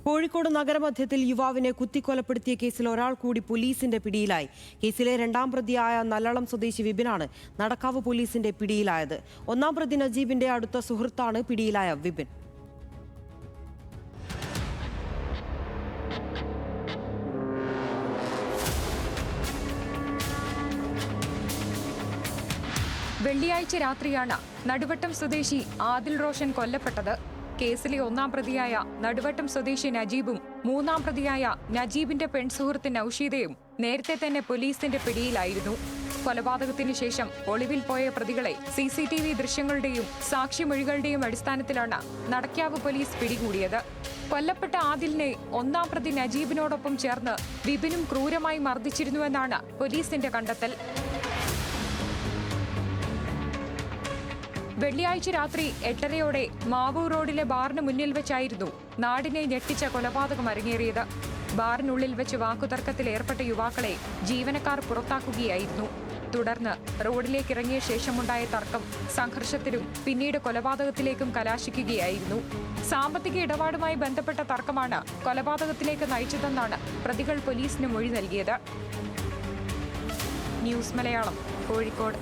കോഴിക്കോട് നഗരമധ്യത്തിൽ യുവാവിനെ കുത്തിക്കൊലപ്പെടുത്തിയ കേസിൽ ഒരാൾ കൂടി പോലീസിന്റെ പിടിയിലായി. കേസിലെ രണ്ടാം പ്രതിയായ നല്ലളം സ്വദേശി വിപിനാണ് നടക്കാവ് പോലീസിന്റെ പിടിയിലായത്. ഒന്നാം പ്രതി നജീബിന്റെ അടുത്ത സുഹൃത്താണ് പിടിയിലായ വിപിൻ. വെള്ളിയാഴ്ച രാത്രിയാണ് നടുവട്ടം സ്വദേശി ആദിൽ റോഷൻ കൊല്ലപ്പെട്ടത്. കേസിലെ ഒന്നാം പ്രതിയായ നടുവട്ടം സ്വദേശി നജീബും മൂന്നാം പ്രതിയായ നജീബിന്റെ പെൺസുഹൃത്ത് നൌഷീദയും നേരത്തെ തന്നെ പോലീസിന്റെ പിടിയിലായിരുന്നു. കൊലപാതകത്തിനു ശേഷം ഒളിവിൽ പോയ പ്രതികളെ CCTV ദൃശ്യങ്ങളുടെയും സാക്ഷിമൊഴികളുടെയും അടിസ്ഥാനത്തിലാണ് നടക്കാവ് പോലീസ് പിടികൂടിയത്. കൊല്ലപ്പെട്ട ആദിലിനെ ഒന്നാം പ്രതി നജീബിനോടൊപ്പം ചേർന്ന് വിപിനും ക്രൂരമായി മർദ്ദിച്ചിരുന്നുവെന്നാണ് പോലീസിന്റെ കണ്ടെത്തൽ. വെള്ളിയാഴ്ച രാത്രി 8:30 മാവൂർ റോഡിലെ ബാറിന് മുന്നിൽ വെച്ചായിരുന്നു നാടിനെ ഞെട്ടിച്ച കൊലപാതകം അരങ്ങേറിയത്. ബാറിനുള്ളിൽ വെച്ച് വാക്കുതർക്കത്തിൽ ഏർപ്പെട്ട യുവാക്കളെ ജീവനക്കാർ പുറത്താക്കുകയായിരുന്നു. തുടർന്ന് റോഡിലേക്ക് ഇറങ്ങിയ ശേഷമുണ്ടായ തർക്കം സംഘർഷത്തിലും പിന്നീട് കൊലപാതകത്തിലേക്കും കലാശിക്കുകയായിരുന്നു. സാമ്പത്തിക ഇടപാടുമായി ബന്ധപ്പെട്ട തർക്കമാണ് കൊലപാതകത്തിലേക്ക് നയിച്ചതെന്നാണ് പ്രതികൾ പോലീസിന് മൊഴി നൽകിയത്. ന്യൂസ് മലയാളം, കോഴിക്കോട്.